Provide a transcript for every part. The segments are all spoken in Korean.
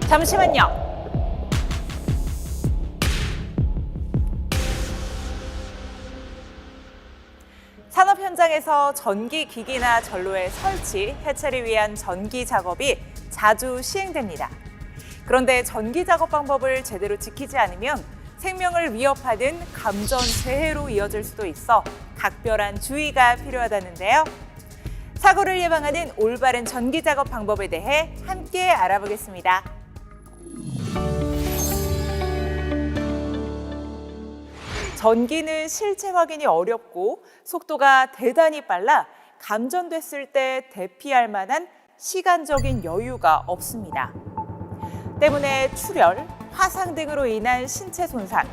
잠시만요. 산업 현장에서 전기 기기나 전로의 설치, 해체를 위한 전기 작업이 자주 시행됩니다. 그런데 전기 작업 방법을 제대로 지키지 않으면 생명을 위협하는 감전 재해로 이어질 수도 있어 각별한 주의가 필요하다는데요. 사고를 예방하는 올바른 전기 작업 방법에 대해 함께 알아보겠습니다. 전기는 실체 확인이 어렵고 속도가 대단히 빨라 감전됐을 때 대피할 만한 시간적인 여유가 없습니다. 때문에 출혈, 화상 등으로 인한 신체 손상,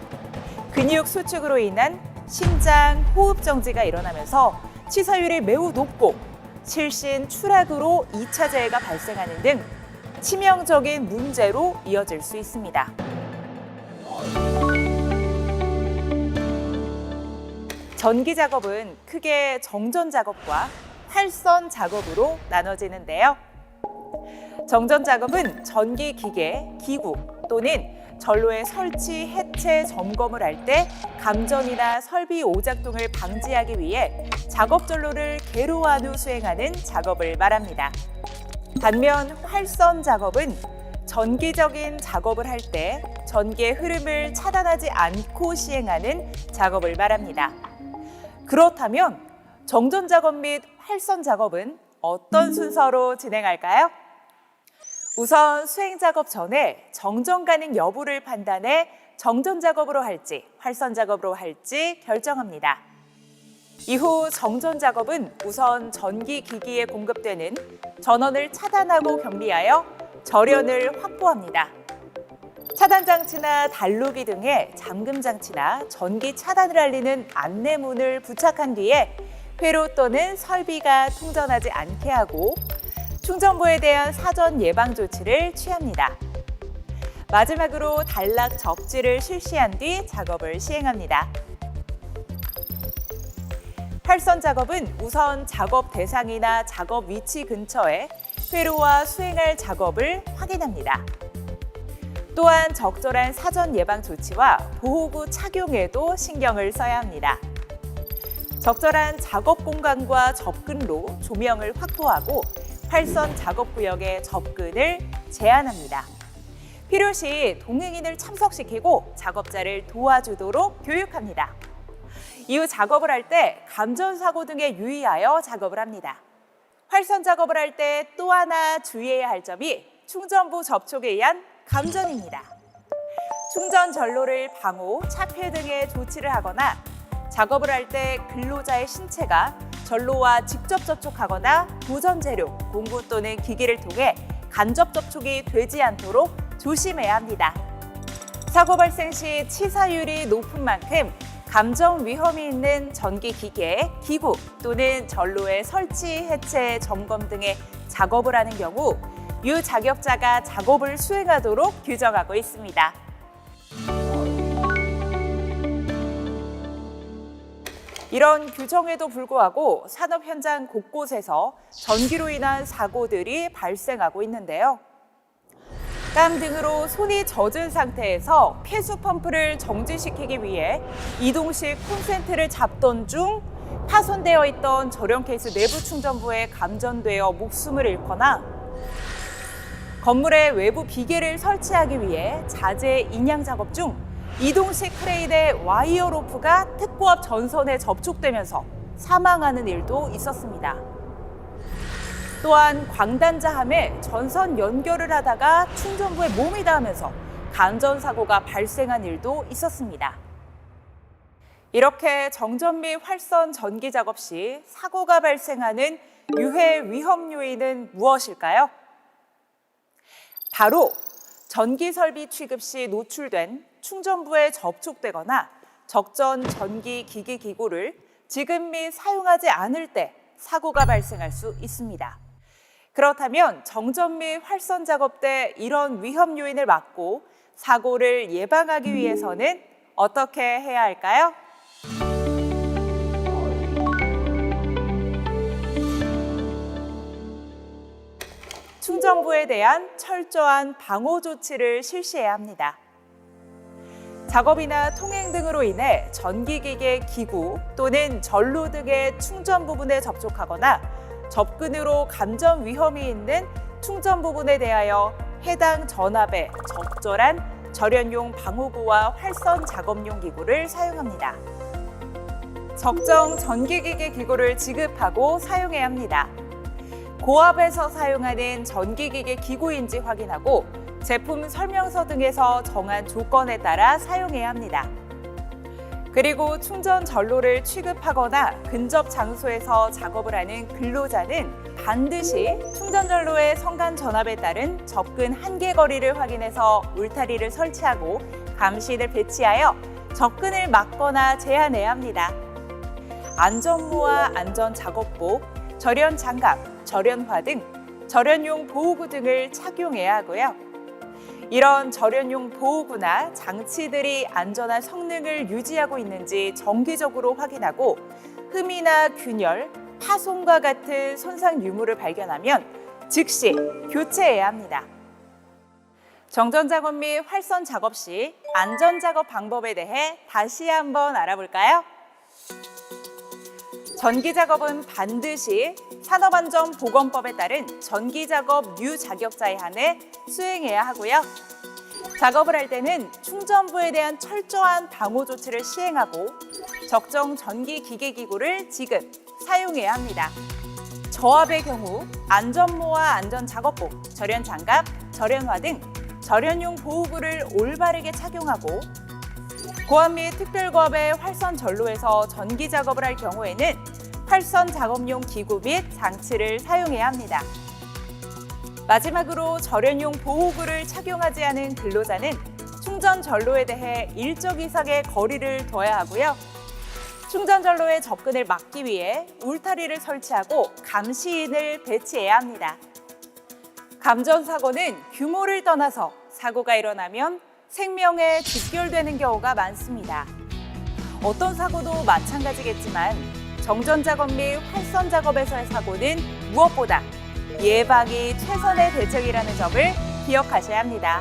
근육 수축으로 인한 심장, 호흡 정지가 일어나면서 치사율이 매우 높고 실신 추락으로 2차 재해가 발생하는 등 치명적인 문제로 이어질 수 있습니다. 전기 작업은 크게 정전 작업과 활선 작업으로 나눠지는데요. 정전 작업은 전기 기계, 기구 또는 전로의 설치, 해체, 점검을 할 때 감전이나 설비 오작동을 방지하기 위해 작업 전로를 개로한 후 수행하는 작업을 말합니다. 반면 활선 작업은 전기적인 작업을 할 때 전기의 흐름을 차단하지 않고 시행하는 작업을 말합니다. 그렇다면 정전 작업 및 활선 작업은 어떤 순서로 진행할까요? 우선 수행 작업 전에 정전 가능 여부를 판단해 정전 작업으로 할지 활선 작업으로 할지 결정합니다. 이후 정전 작업은 우선 전기 기기에 공급되는 전원을 차단하고 경비하여 절연을 확보합니다. 차단 장치나 단로기 등의 잠금 장치나 전기 차단을 알리는 안내문을 부착한 뒤에 회로 또는 설비가 통전하지 않게 하고 충전부에 대한 사전 예방 조치를 취합니다. 마지막으로 단락 접지를 실시한 뒤 작업을 시행합니다. 활선 작업은 우선 작업 대상이나 작업 위치 근처에 회로와 수행할 작업을 확인합니다. 또한 적절한 사전 예방 조치와 보호구 착용에도 신경을 써야 합니다. 적절한 작업 공간과 접근로, 조명을 확보하고 활선 작업 구역의 접근을 제한합니다. 필요시 동행인을 참석시키고 작업자를 도와주도록 교육합니다. 이후 작업을 할 때 감전사고 등에 유의하여 작업을 합니다. 활선 작업을 할 때 또 하나 주의해야 할 점이 충전부 접촉에 의한 감전입니다. 충전 전로를 방호, 차폐 등의 조치를 하거나 작업을 할 때 근로자의 신체가 전로와 직접 접촉하거나 보전 재료, 공구 또는 기기를 통해 간접 접촉이 되지 않도록 조심해야 합니다. 사고 발생 시 치사율이 높은 만큼 감전 위험이 있는 전기 기계, 기구 또는 전로의 설치, 해체, 점검 등의 작업을 하는 경우 유자격자가 작업을 수행하도록 규정하고 있습니다. 이런 규정에도 불구하고 산업 현장 곳곳에서 전기로 인한 사고들이 발생하고 있는데요. 땀 등으로 손이 젖은 상태에서 폐수 펌프를 정지시키기 위해 이동식 콘센트를 잡던 중 파손되어 있던 절연 케이스 내부 충전부에 감전되어 목숨을 잃거나 건물의 외부 비계를 설치하기 위해 자재 인양 작업 중 이동식 크레인의 와이어 로프가 특고 앞 전선에 접촉되면서 사망하는 일도 있었습니다. 또한 광단자함에 전선 연결을 하다가 충전부에 몸이 닿으면서 감전 사고가 발생한 일도 있었습니다. 이렇게 정전 및 활선 전기 작업 시 사고가 발생하는 유해 위험 요인은 무엇일까요? 바로 전기 설비 취급 시 노출된 충전부에 접촉되거나 적전 전기 기기 기구를 지급 및 사용하지 않을 때 사고가 발생할 수 있습니다. 그렇다면 정전 및 활선 작업 때 이런 위험 요인을 막고 사고를 예방하기 위해서는 어떻게 해야 할까요? 충전부에 대한 철저한 방호 조치를 실시해야 합니다. 작업이나 통행 등으로 인해 전기기계 기구 또는 전로 등의 충전 부분에 접촉하거나 접근으로 감전 위험이 있는 충전 부분에 대하여 해당 전압에 적절한 절연용 방호구와 활선 작업용 기구를 사용합니다. 적정 전기기계 기구를 지급하고 사용해야 합니다. 고압에서 사용하는 전기기계 기구인지 확인하고 제품 설명서 등에서 정한 조건에 따라 사용해야 합니다. 그리고 충전 전로를 취급하거나 근접 장소에서 작업을 하는 근로자는 반드시 충전 전로의 성간 전압에 따른 접근 한계 거리를 확인해서 울타리를 설치하고 감시인을 배치하여 접근을 막거나 제한해야 합니다. 안전모와 안전작업복, 절연 장갑, 절연화 등 절연용 보호구 등을 착용해야 하고요. 이런 절연용 보호구나 장치들이 안전한 성능을 유지하고 있는지 정기적으로 확인하고 흠이나 균열, 파손과 같은 손상 유무를 발견하면 즉시 교체해야 합니다. 정전 작업 및 활선 작업 시 안전 작업 방법에 대해 다시 한번 알아볼까요? 전기 작업은 반드시 산업안전보건법에 따른 전기작업 유자격자에 한해 수행해야 하고요. 작업을 할 때는 충전부에 대한 철저한 방호 조치를 시행하고 적정 전기기계기구를 지급, 사용해야 합니다. 저압의 경우 안전모와 안전작업복, 절연장갑, 절연화 등 절연용 보호구를 올바르게 착용하고 고압 및 특별고압의 활선 전로에서 전기 작업을 할 경우에는 활선 작업용 기구 및 장치를 사용해야 합니다. 마지막으로 절연용 보호구를 착용하지 않은 근로자는 충전 전로에 대해 일정 이상의 거리를 둬야 하고요. 충전 전로의 접근을 막기 위해 울타리를 설치하고 감시인을 배치해야 합니다. 감전 사고는 규모를 떠나서 사고가 일어나면 생명에 직결되는 경우가 많습니다. 어떤 사고도 마찬가지겠지만 정전 작업 및 활선 작업에서의 사고는 무엇보다 예방이 최선의 대책이라는 점을 기억하셔야 합니다.